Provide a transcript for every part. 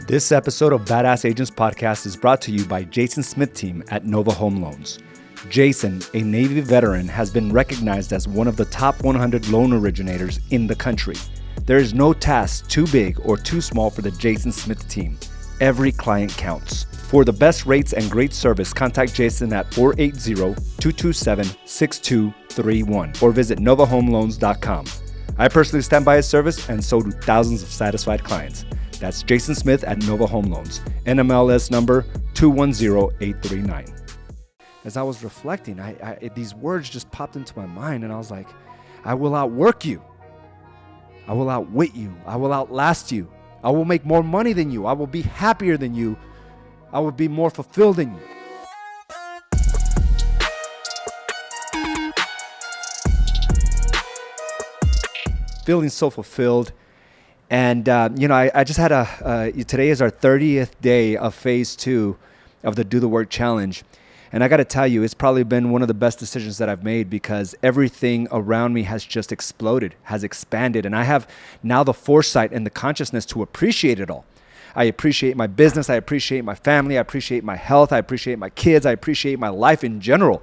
This episode of Badass Agents Podcast is brought to you by Jason Smith team at Nova Home Loans. Jason, a Navy veteran, has been recognized as one of the top 100 loan originators in the country. There is no task too big or too small for the Jason Smith team. Every client counts. For the best rates and great service, contact Jason at 480-227-6231 or visit novahomeloans.com. I personally stand by his service, and so do thousands of satisfied clients. That's Jason Smith at Nova Home Loans, NMLS number 210839. As I was reflecting, these words just popped into my mind, and I was like, I will outwork you. I will outwit you. I will outlast you. I will make more money than you. I will be happier than you. I will be more fulfilled than you. Feeling so fulfilled. And, I just had today is our 30th day of phase 2 of the Do the Work Challenge. And I got to tell you, it's probably been one of the best decisions that I've made because everything around me has just exploded, has expanded. And I have now the foresight and the consciousness to appreciate it all. I appreciate my business. I appreciate my family. I appreciate my health. I appreciate my kids. I appreciate my life in general.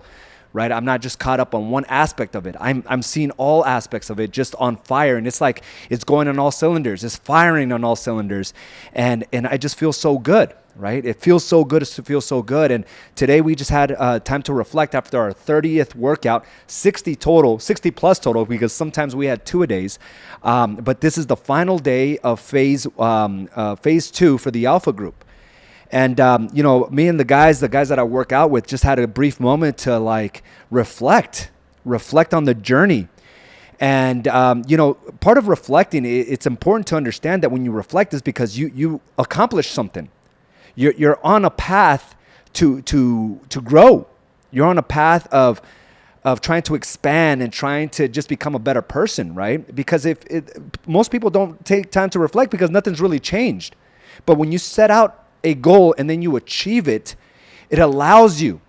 Right? I'm not just caught up on one aspect of it. I'm seeing all aspects of it just on fire. And it's like it's going on all cylinders. It's firing on all cylinders. And I just feel so good, right? It feels so good to feel so good. And today we just had time to reflect after our 30th workout, 60 plus total, because sometimes we had 2-a-days. But this is the final day of phase 2 for the Alpha group. And, me and the guys that I work out with just had a brief moment to reflect on the journey. And, part of reflecting, it's important to understand that when you reflect is because you accomplish something. You're on a path to grow. You're on a path of trying to expand and trying to just become a better person, right? Because most people don't take time to reflect because nothing's really changed. But when you set out a goal and then you achieve it, it allows you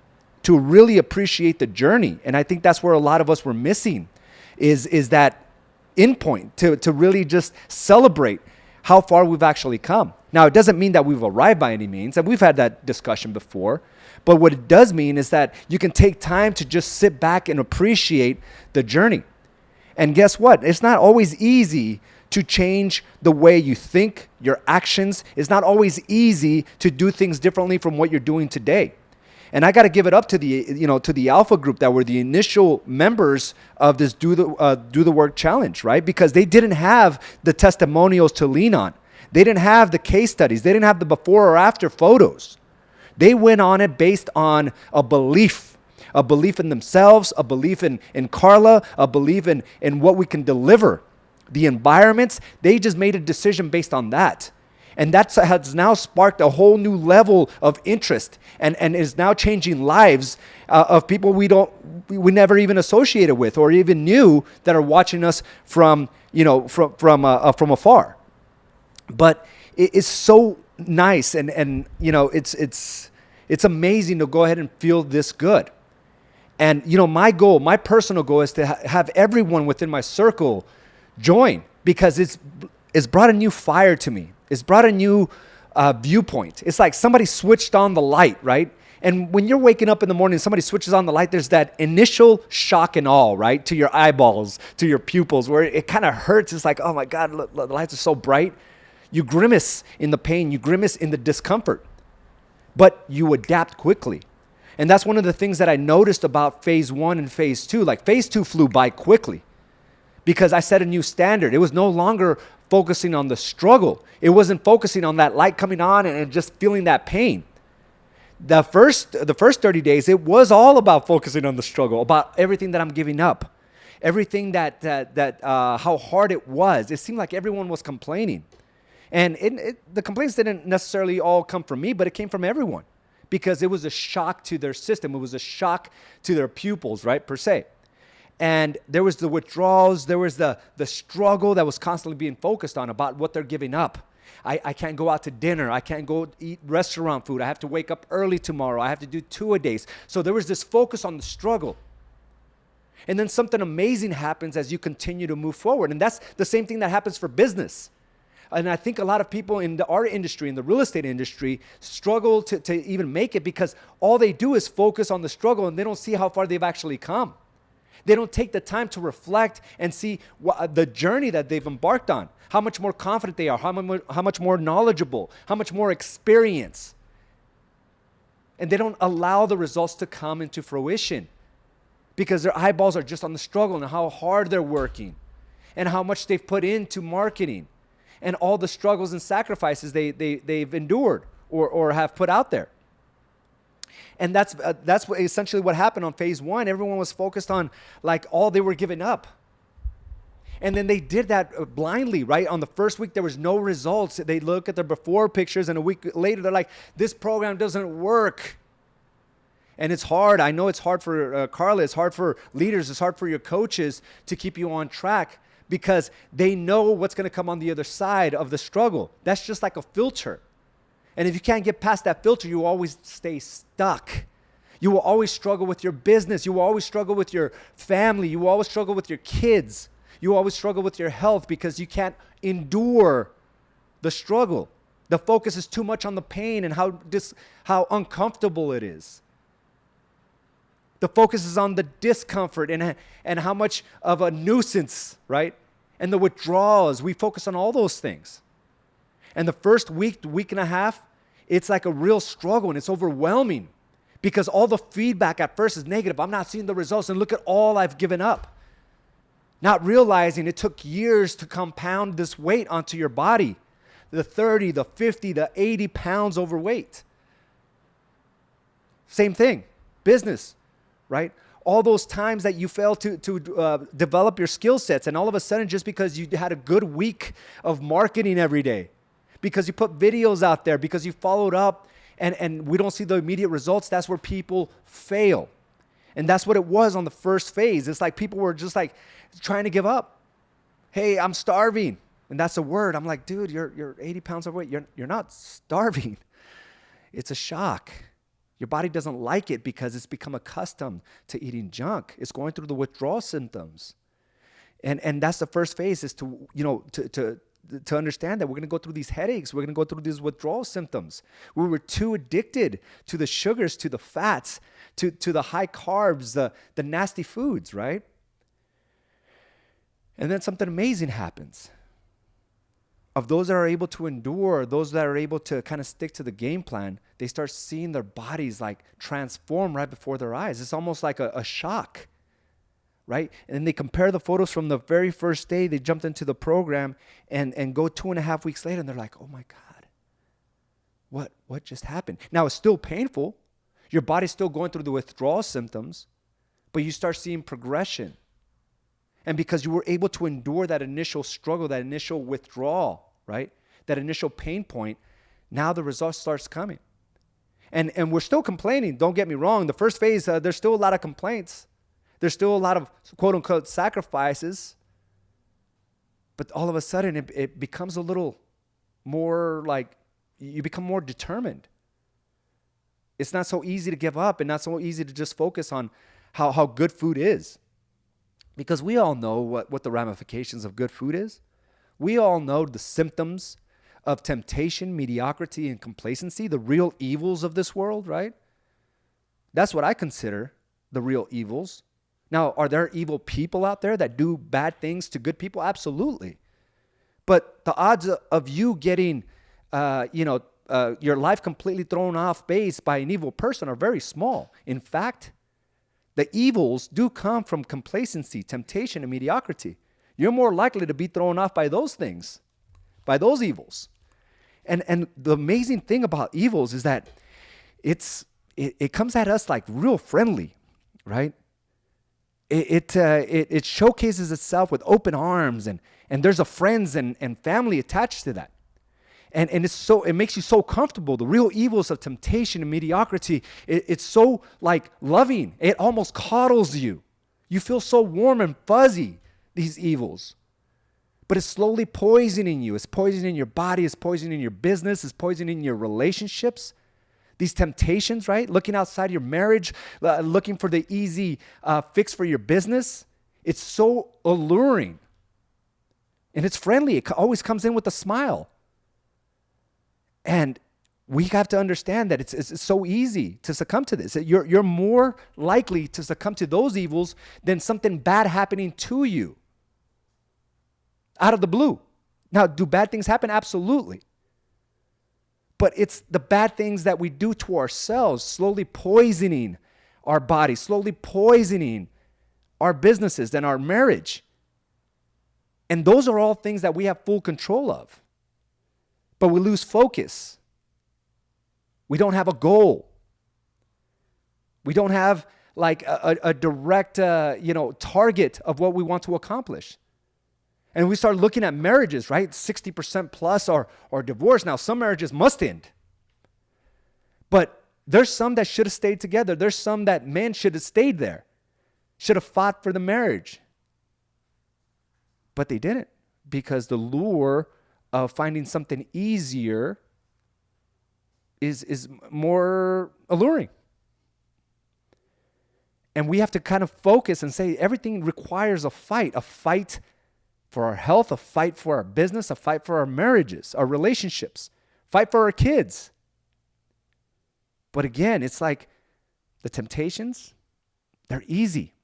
to really appreciate the journey. And I think that's where a lot of us were missing is that endpoint to really just celebrate how far we've actually come. Now, it doesn't mean that we've arrived by any means, and we've had that discussion before. But what it does mean is that you can take time to just sit back and appreciate the journey. And guess what? It's not always easy to change the way you think, your actions. It's not always easy to do things differently from what you're doing today. And I got to give it up to the Alpha group that were the initial members of this Do the Work Challenge, right? Because they didn't have the testimonials to lean on. They didn't have the case studies. They didn't have the before or after photos. They went on it based on a belief in themselves, a belief in Carla, a belief in what we can deliver. The environments, they just made a decision based on that. And that has now sparked a whole new level of interest and is now changing lives of people we never even associated with or even knew that are watching us from afar. But it is so nice and it's amazing to go ahead and feel this good. And my personal goal is to have everyone within my circle join because it's brought a new fire to me. It's brought a new viewpoint. It's like somebody switched on the light, right? And when you're waking up in the morning, somebody switches on the light, there's that initial shock and awe, right? To your eyeballs, to your pupils, where it kind of hurts. It's like, oh my God, look, the lights are so bright. You grimace in the pain. You grimace in the discomfort. But you adapt quickly. And that's one of the things that I noticed about phase 1 and phase 2. Like phase 2 flew by quickly. Because I set a new standard. It was no longer focusing on the struggle. It wasn't focusing on that light coming on and just feeling that pain. The first 30 days, it was all about focusing on the struggle, about everything that I'm giving up, everything that how hard it was. It seemed like everyone was complaining. And the complaints didn't necessarily all come from me, but it came from everyone because it was a shock to their system. It was a shock to their pupils, right, per se. And there was the withdrawals, there was the struggle that was constantly being focused on about what they're giving up. I can't go out to dinner. I can't go eat restaurant food. I have to wake up early tomorrow. I have to do 2-a-days. So there was this focus on the struggle. And then something amazing happens as you continue to move forward. And that's the same thing that happens for business. And I think a lot of people in the art industry, in the real estate industry, struggle to even make it because all they do is focus on the struggle and they don't see how far they've actually come. They don't take the time to reflect and see the journey that they've embarked on, how much more confident they are, how much more knowledgeable, how much more experience. And they don't allow the results to come into fruition because their eyeballs are just on the struggle and how hard they're working and how much they've put into marketing and all the struggles and sacrifices they've endured or have put out there. And that's essentially what happened on phase one. Everyone was focused on like all they were giving up. And then they did that blindly, right? On the first week, there was no results. They look at their before pictures and a week later, they're like, this program doesn't work. And it's hard. I know it's hard for Carla. It's hard for leaders. It's hard for your coaches to keep you on track because they know what's going to come on the other side of the struggle. That's just like a filter. And if you can't get past that filter, you always stay stuck. You will always struggle with your business. You will always struggle with your family. You will always struggle with your kids. You will always struggle with your health because you can't endure the struggle. The focus is too much on the pain and how uncomfortable it is. The focus is on the discomfort and how much of a nuisance, right? And the withdrawals. We focus on all those things. And the first week and a half, it's like a real struggle and it's overwhelming because all the feedback at first is negative. I'm not seeing the results and look at all I've given up. Not realizing it took years to compound this weight onto your body. The 30, the 50, the 80 pounds overweight. Same thing, business, right? All those times that you failed to develop your skill sets and all of a sudden just because you had a good week of marketing every day, because you put videos out there, because you followed up and we don't see the immediate results, that's where people fail. And that's what it was on the first phase. It's like people were just like trying to give up. Hey, I'm starving. And that's a word. I'm like, dude, you're 80 pounds overweight. You're not starving. It's a shock. Your body doesn't like it because it's become accustomed to eating junk. It's going through the withdrawal symptoms. And that's the first phase is to understand that we're going to go through these headaches. We're going to go through these withdrawal symptoms. We were too addicted to the sugars, to the fats, to the high carbs, the nasty foods, right? And then something amazing happens. Of those that are able to endure, those that are able to kind of stick to the game plan, they start seeing their bodies like transform right before their eyes. It's almost like a shock. Right? And then they compare the photos from the very first day they jumped into the program and go 2.5 weeks later and they're like, oh my God, what just happened? Now it's still painful. Your body's still going through the withdrawal symptoms, but you start seeing progression. And because you were able to endure that initial struggle, that initial withdrawal, right? That initial pain point, now the result starts coming. And we're still complaining, don't get me wrong. The first phase, there's still a lot of complaints. There's still a lot of quote-unquote sacrifices, but all of a sudden it becomes a little more like you become more determined. It's not so easy to give up and not so easy to just focus on how good food is. Because we all know what the ramifications of good food is. We all know the symptoms of temptation, mediocrity, and complacency, the real evils of this world, right? That's what I consider the real evils. Now, are there evil people out there that do bad things to good people? Absolutely. But the odds of you getting, your life completely thrown off base by an evil person are very small. In fact, the evils do come from complacency, temptation, and mediocrity. You're more likely to be thrown off by those things, by those evils. And the amazing thing about evils is that it comes at us like real friendly, right? It showcases itself with open arms and there's a friends and family attached to that. And it makes you so comfortable. The real evils of temptation and mediocrity, it's so like loving. It almost coddles you. You feel so warm and fuzzy, these evils. But it's slowly poisoning you. It's poisoning your body. It's poisoning your business. It's poisoning your relationships. These temptations, right? Looking outside your marriage, looking for the easy fix for your business. It's so alluring. And it's friendly. It always comes in with a smile. And we have to understand that it's so easy to succumb to this. You're more likely to succumb to those evils than something bad happening to you out of the blue. Now, do bad things happen? Absolutely. But it's the bad things that we do to ourselves, slowly poisoning our body, slowly poisoning our businesses and our marriage. And those are all things that we have full control of. But we lose focus. We don't have a goal. We don't have like a direct, target of what we want to accomplish. And we start looking at marriages, right? 60% plus are divorced. Now, some marriages must end. But there's some that should have stayed together. There's some that men should have stayed there, should have fought for the marriage. But they didn't, because the lure of finding something easier is more alluring. And we have to kind of focus and say everything requires a fight for our health, a fight for our business, a fight for our marriages, our relationships, fight for our kids. But again, it's like the temptations, they're easy.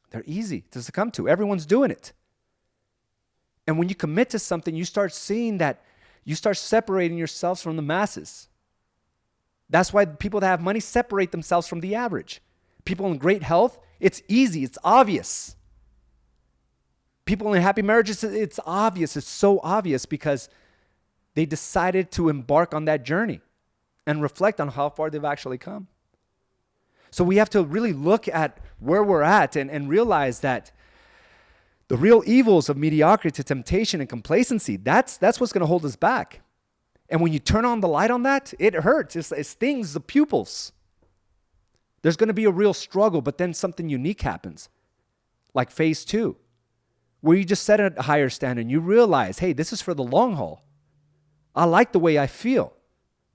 They're easy to succumb to. Everyone's doing it. And when you commit to something, you start seeing that you start separating yourselves from the masses. That's why people that have money separate themselves from the average. People in great health, it's easy, it's obvious. People in happy marriages, it's obvious. It's so obvious because they decided to embark on that journey and reflect on how far they've actually come. So we have to really look at where we're at and realize that the real evils of mediocrity, temptation, and complacency, that's what's going to hold us back. And when you turn on the light on that, it hurts. It stings the pupils. There's going to be a real struggle, but then something unique happens, like phase 2, where you just set a higher standard and you realize, hey, this is for the long haul. I like the way I feel.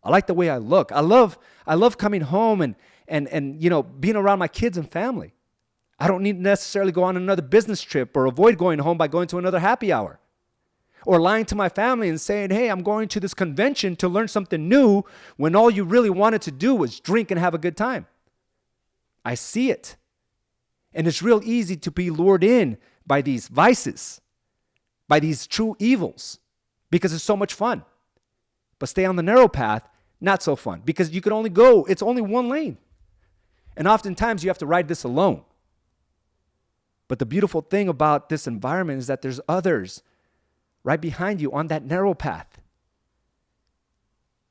I like the way I look. I love coming home and being around my kids and family. I don't need to necessarily go on another business trip or avoid going home by going to another happy hour. Or lying to my family and saying, hey, I'm going to this convention to learn something new when all you really wanted to do was drink and have a good time. I see it. And it's real easy to be lured in by these vices, by these true evils, because it's so much fun. But stay on the narrow path, not so fun, because you can only go, it's only one lane. And oftentimes you have to ride this alone. But the beautiful thing about this environment is that there's others right behind you on that narrow path.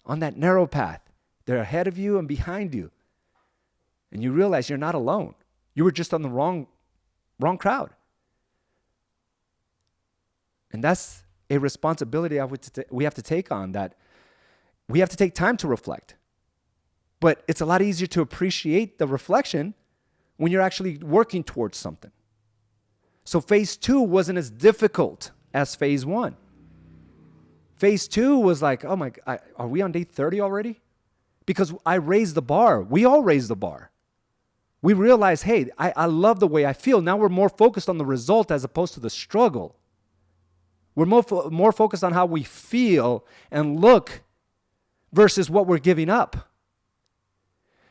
On that narrow path. They're ahead of you and behind you. And you realize you're not alone. You were just on the wrong crowd. And that's a responsibility we have to take on, that we have to take time to reflect. But it's a lot easier to appreciate the reflection when you're actually working towards something. So phase 2 wasn't as difficult as phase 1. Phase 2 was like, oh my God, are we on day 30 already? Because I raised the bar. We all raised the bar. We realized, hey, I love the way I feel. Now we're more focused on the result as opposed to the struggle. We're more focused on how we feel and look versus what we're giving up.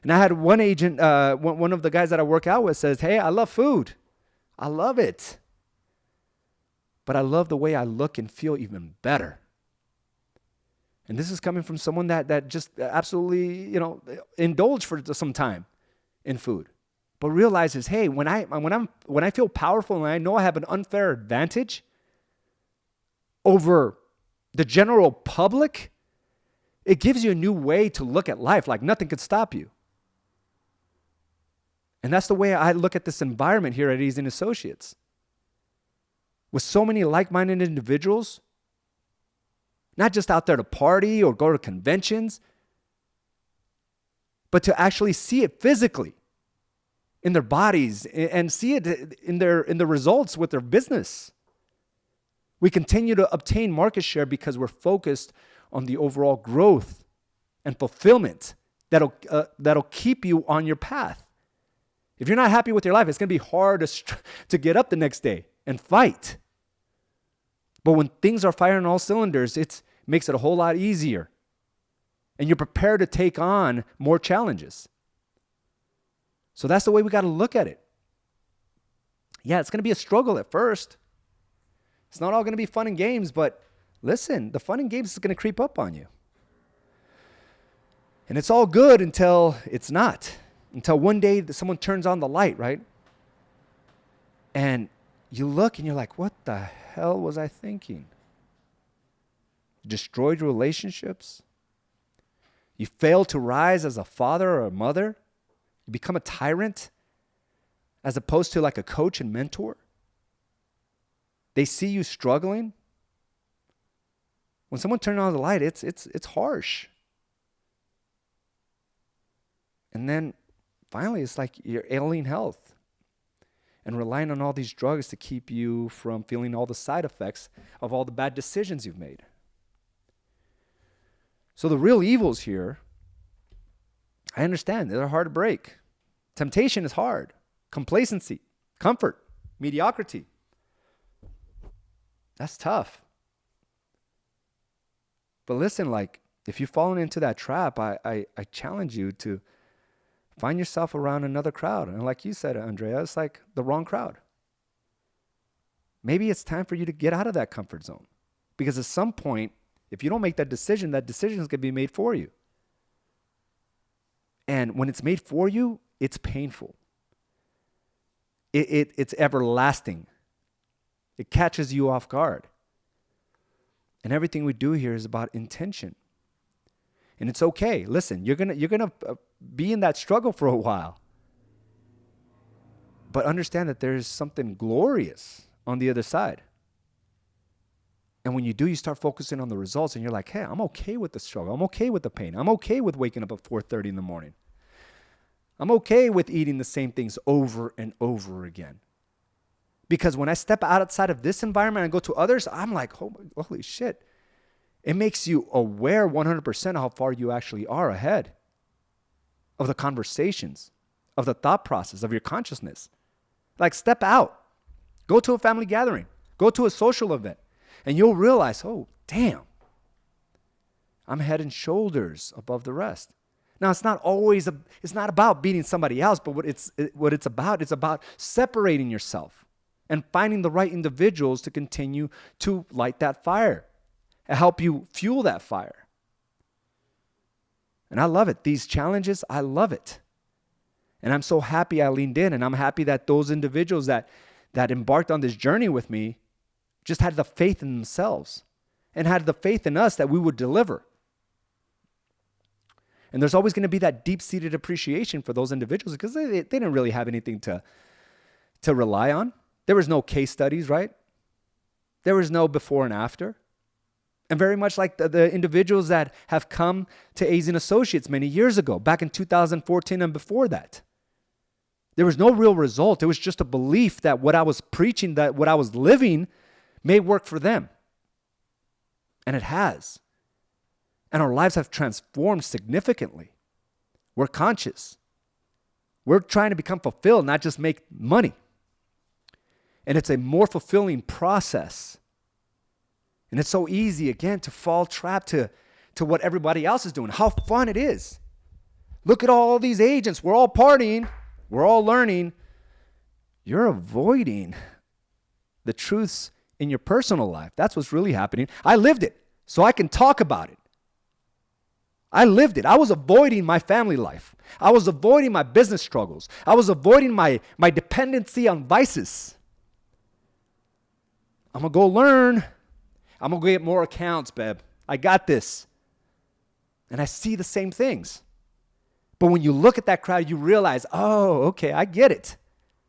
And I had one agent, one of the guys that I work out with says, hey, I love food. I love it. But I love the way I look and feel even better. And this is coming from someone that just absolutely, indulged for some time in food. But realizes, hey, when I feel powerful and I know I have an unfair advantage over the general public, it gives you a new way to look at life, like nothing could stop you. And that's the way I look at this environment here at Easy & Associates. With so many like-minded individuals, not just out there to party or go to conventions, but to actually see it physically in their bodies and see it in the results with their business. We continue to obtain market share because we're focused on the overall growth and fulfillment that'll keep you on your path. If you're not happy with your life, it's going to be hard to get up the next day and fight. But when things are firing on all cylinders, it makes it a whole lot easier. And you're prepared to take on more challenges. So that's the way we got to look at it. Yeah, it's going to be a struggle at first. It's not all going to be fun and games, but listen, the fun and games is going to creep up on you. And it's all good until it's not. Until one day someone turns on the light, right? And you look and you're like, what the hell was I thinking? Destroyed relationships. You fail to rise as a father or a mother. You become a tyrant as opposed to like a coach and mentor. They see you struggling. When someone turns on the light, it's harsh. And then finally, it's like you're ailing health and relying on all these drugs to keep you from feeling all the side effects of all the bad decisions you've made. So the real evils here, I understand, they're hard to break. Temptation is hard. Complacency, comfort, mediocrity. That's tough. But listen, like, if you've fallen into that trap, I challenge you to find yourself around another crowd. And like you said, Andrea, it's like the wrong crowd. Maybe it's time for you to get out of that comfort zone. Because at some point, if you don't make that decision is going to be made for you. And when it's made for you, it's painful. It's everlasting. It catches you off guard. And everything we do here is about intention. And it's okay. Listen, you're gonna be in that struggle for a while. But understand that there's something glorious on the other side. And when you do, you start focusing on the results and you're like, hey, I'm okay with the struggle. I'm okay with the pain. I'm okay with waking up at 4:30 in the morning. I'm okay with eating the same things over and over again. Because when I step outside of this environment and go to others, I'm like, holy shit. It makes you aware 100% of how far you actually are ahead of the conversations, of the thought process, of your consciousness. Like, step out. Go to a family gathering. Go to a social event. And you'll realize, oh, damn. I'm head and shoulders above the rest. Now, it's not about beating somebody else, but what it's about separating yourself and finding the right individuals to continue to light that fire and help you fuel that fire. And I love it. These challenges, I love it. And I'm so happy I leaned in, and I'm happy that those individuals that embarked on this journey with me just had the faith in themselves and had the faith in us that we would deliver. And there's always going to be that deep-seated appreciation for those individuals because they didn't really have anything to rely on. There was no case studies, right? There was no before and after. And very much like the individuals that have come to A's and Associates many years ago, back in 2014 and before that. There was no real result. It was just a belief that what I was preaching, that what I was living may work for them. And it has. And our lives have transformed significantly. We're conscious. We're trying to become fulfilled, not just make money. And it's a more fulfilling process. And it's so easy, again, to fall trapped to what everybody else is doing. How fun it is. Look at all these agents. We're all partying. We're all learning. You're avoiding the truths in your personal life. That's what's really happening. I lived it, so I can talk about it. I lived it. I was avoiding my family life. I was avoiding my business struggles. I was avoiding my dependency on vices. I'm going to go learn. I'm going to get more accounts, babe. I got this. And I see the same things. But when you look at that crowd, you realize, oh, okay, I get it.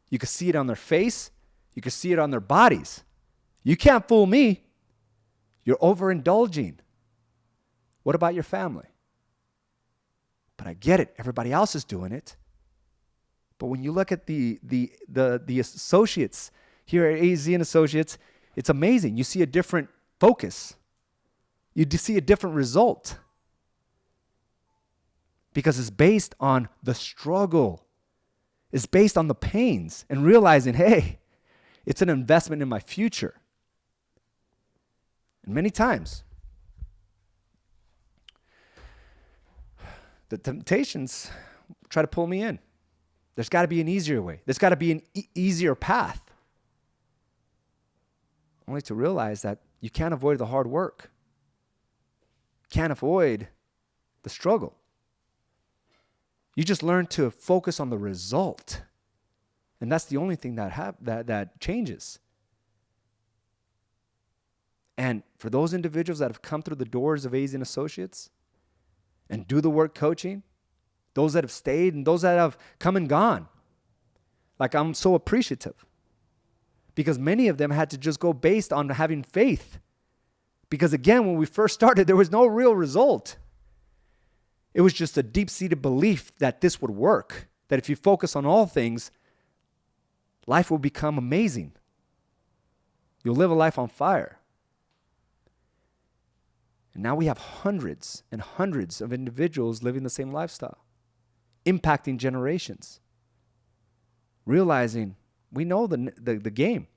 You can see it on their face. You can see it on their bodies. You can't fool me. You're overindulging. What about your family? But I get it. Everybody else is doing it. But when you look at the associates here at AZ and Associates, it's amazing. You see a different focus. You see a different result. Because it's based on the struggle. It's based on the pains and realizing, hey, it's an investment in my future. And many times, the temptations try to pull me in. There's got to be an easier way. There's got to be an easier path. Only to realize that you can't avoid the hard work. Can't avoid the struggle. You just learn to focus on the result. And that's the only thing that changes. And for those individuals that have come through the doors of AZ and Associates and do the work coaching, those that have stayed and those that have come and gone, like I'm so appreciative. Because many of them had to just go based on having faith. Because again, when we first started, there was no real result. It was just a deep-seated belief that this would work. That if you focus on all things, life will become amazing. You'll live a life on fire. And now we have hundreds and hundreds of individuals living the same lifestyle, impacting generations, realizing we know the game,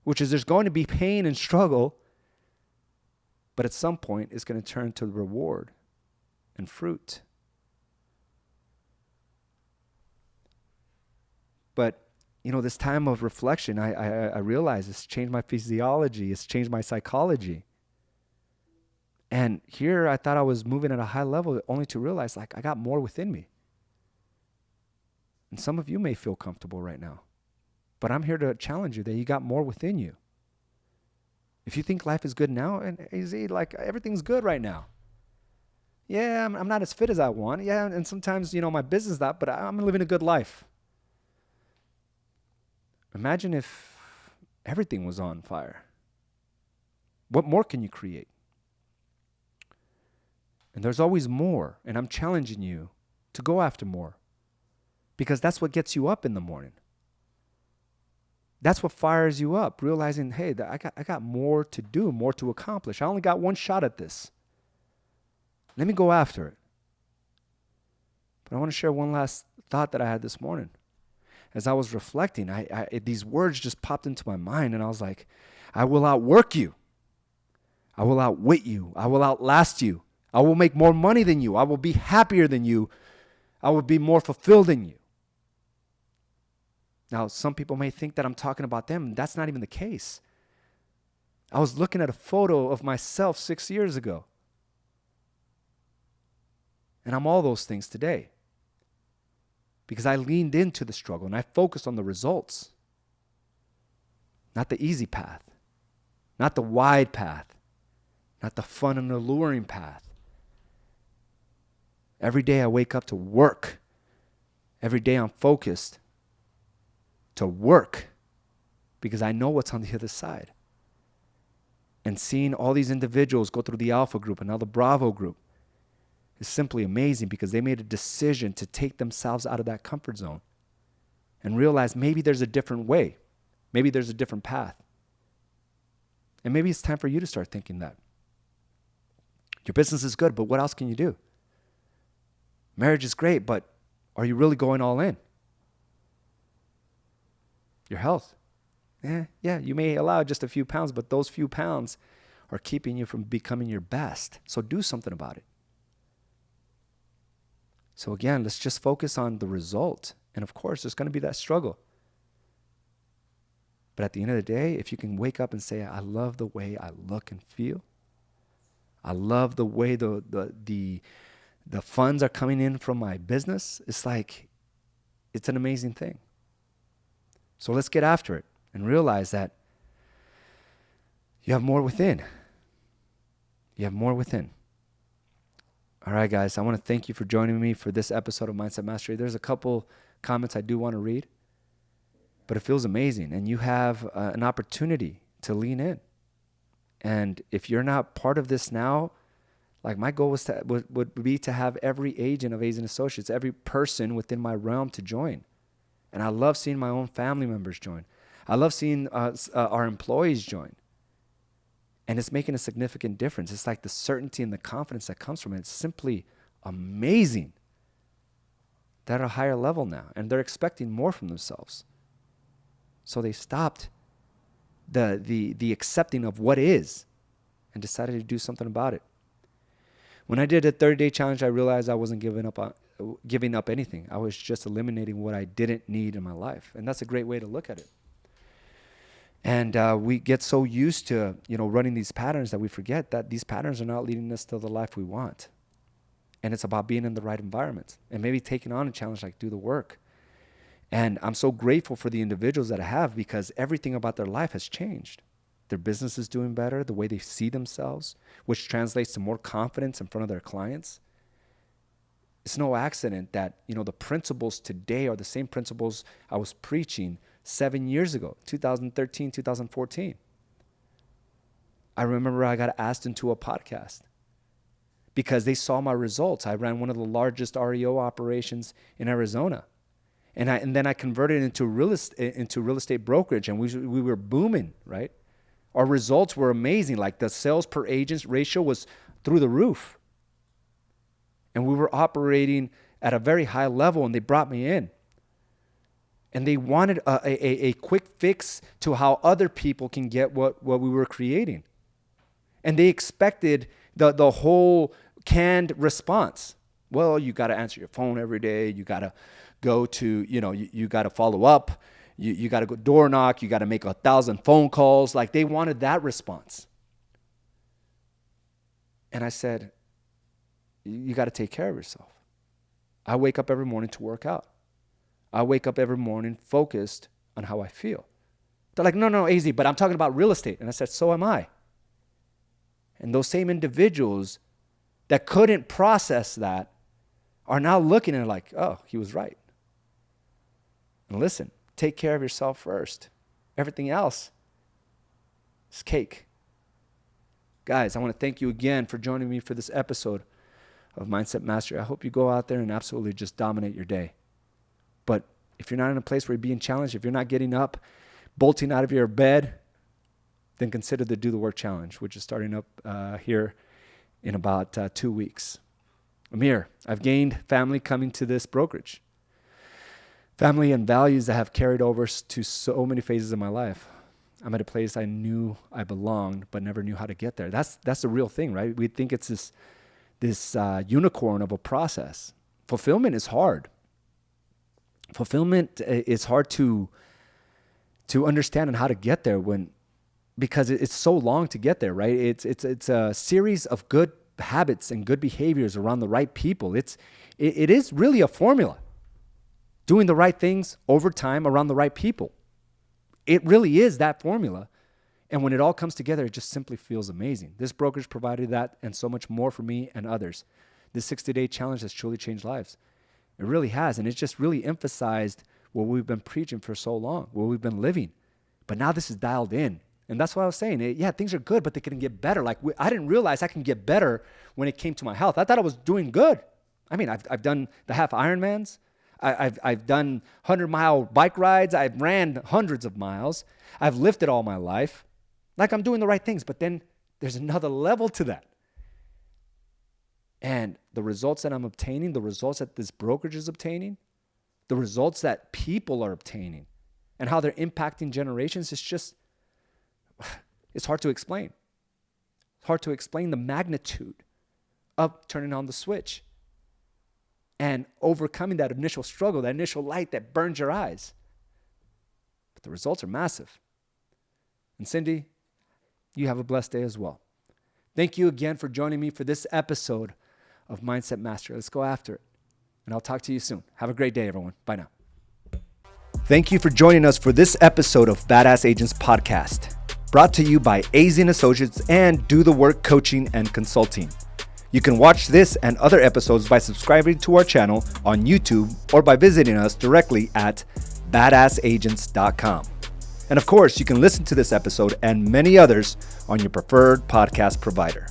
which is there's going to be pain and struggle, but at some point it's going to turn to reward and fruit. But, this time of reflection, I realize it's changed my physiology, it's changed my psychology. And here I thought I was moving at a high level, only to realize I got more within me. And some of you may feel comfortable right now, but I'm here to challenge you that you got more within you. If you think life is good now, and AZ, everything's good right now. Yeah, I'm not as fit as I want. Yeah, and sometimes, my business that, but I'm living a good life. Imagine if everything was on fire. What more can you create? And there's always more, and I'm challenging you to go after more, because that's what gets you up in the morning. That's what fires you up, realizing, hey, I got more to do, more to accomplish. I only got one shot at this. Let me go after it. But I want to share one last thought that I had this morning. As I was reflecting, these words just popped into my mind, and I was like, I will outwork you. I will outwit you. I will outlast you. I will make more money than you. I will be happier than you. I will be more fulfilled than you. Now, some people may think that I'm talking about them. That's not even the case. I was looking at a photo of myself 6 years ago. And I'm all those things today. Because I leaned into the struggle and I focused on the results. Not the easy path. Not the wide path. Not the fun and alluring path. Every day I wake up to work. Every day I'm focused to work because I know what's on the other side. And seeing all these individuals go through the Alpha group and now the Bravo group is simply amazing because they made a decision to take themselves out of that comfort zone and realize maybe there's a different way. Maybe there's a different path. And maybe it's time for you to start thinking that. Your business is good, but what else can you do? Marriage is great, but are you really going all in? Your health. Yeah, you may allow just a few pounds, but those few pounds are keeping you from becoming your best. So do something about it. So again, let's just focus on the result. And of course, there's going to be that struggle. But at the end of the day, if you can wake up and say, I love the way I look and feel. I love the way the funds are coming in from my business. It's an amazing thing. So let's get after it and realize that you have more within. You have more within. All right, guys, I want to thank you for joining me for this episode of Mindset Mastery. There's a couple comments I do want to read, but it feels amazing. And you have an opportunity to lean in. And if you're not part of this now, my goal would be to have every agent of AZ and Associates, every person within my realm to join. And I love seeing my own family members join. I love seeing our employees join. And it's making a significant difference. It's like the certainty and the confidence that comes from it. It's simply amazing. They're at a higher level now, and they're expecting more from themselves. So they stopped the accepting of what is, and decided to do something about it. When I did a 30-day challenge, I realized I wasn't giving up anything. I was just eliminating what I didn't need in my life. And that's a great way to look at it. And we get so used to, running these patterns that we forget that these patterns are not leading us to the life we want. And it's about being in the right environment and maybe taking on a challenge like do the work. And I'm so grateful for the individuals that I have because everything about their life has changed. Their business is doing better, the way they see themselves, which translates to more confidence in front of their clients. It's no accident that, the principles today are the same principles I was preaching 7 years ago, 2013, 2014. I remember I got asked into a podcast because they saw my results. I ran one of the largest REO operations in Arizona. And then I converted into real estate brokerage, and we were booming, right? Our results were amazing. Like the sales per agent ratio was through the roof. And we were operating at a very high level, and they brought me in. And they wanted a quick fix to how other people can get what we were creating. And they expected the whole canned response. Well, you got to answer your phone every day. You got to go to, you got to follow up. You got to go door knock. You got to make 1,000 phone calls. Like they wanted that response. And I said, you got to take care of yourself. I wake up every morning to work out. I wake up every morning focused on how I feel. They're like, no, AZ, but I'm talking about real estate. And I said, so am I. And those same individuals that couldn't process that are now looking at it like, oh, he was right. And listen, take care of yourself first. Everything else is cake. Guys, I want to thank you again for joining me for this episode of Mindset Mastery. I hope you go out there and absolutely just dominate your day. But if you're not in a place where you're being challenged, if you're not getting up, bolting out of your bed, then consider the Do the Work Challenge, which is starting up here in about 2 weeks. I'm here. I've gained family coming to this brokerage. Family and values that have carried over to so many phases of my life. I'm at a place I knew I belonged, but never knew how to get there. That's the real thing, right? We think it's this unicorn of a process. Fulfillment is hard. Fulfillment is hard to understand and how to get there because it's so long to get there, right? It's a series of good habits and good behaviors around the right people. It is really a formula. Doing the right things over time around the right people. It really is that formula. And when it all comes together, it just simply feels amazing. This brokerage provided that and so much more for me and others. This 60-day challenge has truly changed lives. It really has. And it's just really emphasized what we've been preaching for so long, what we've been living. But now this is dialed in. And that's what I was saying. Things are good, but they can get better. I didn't realize I can get better when it came to my health. I thought I was doing good. I mean, I've done the half Ironmans. I've done 100-mile bike rides. I've ran hundreds of miles. I've lifted all my life. Like I'm doing the right things, but then there's another level to that. And the results that I'm obtaining, the results that this brokerage is obtaining, the results that people are obtaining, and how they're impacting generations, it's hard to explain. It's hard to explain the magnitude of turning on the switch and overcoming that initial struggle, that initial light that burns your eyes. But the results are massive. And Cindy, you have a blessed day as well. Thank you again for joining me for this episode of Mindset Mastery. Let's go after it. And I'll talk to you soon. Have a great day, everyone. Bye now. Thank you for joining us for this episode of Badass Agents Podcast, brought to you by AZ & Associates and Do the Work Coaching and Consulting. You can watch this and other episodes by subscribing to our channel on YouTube or by visiting us directly at badassagents.com. And of course, you can listen to this episode and many others on your preferred podcast provider.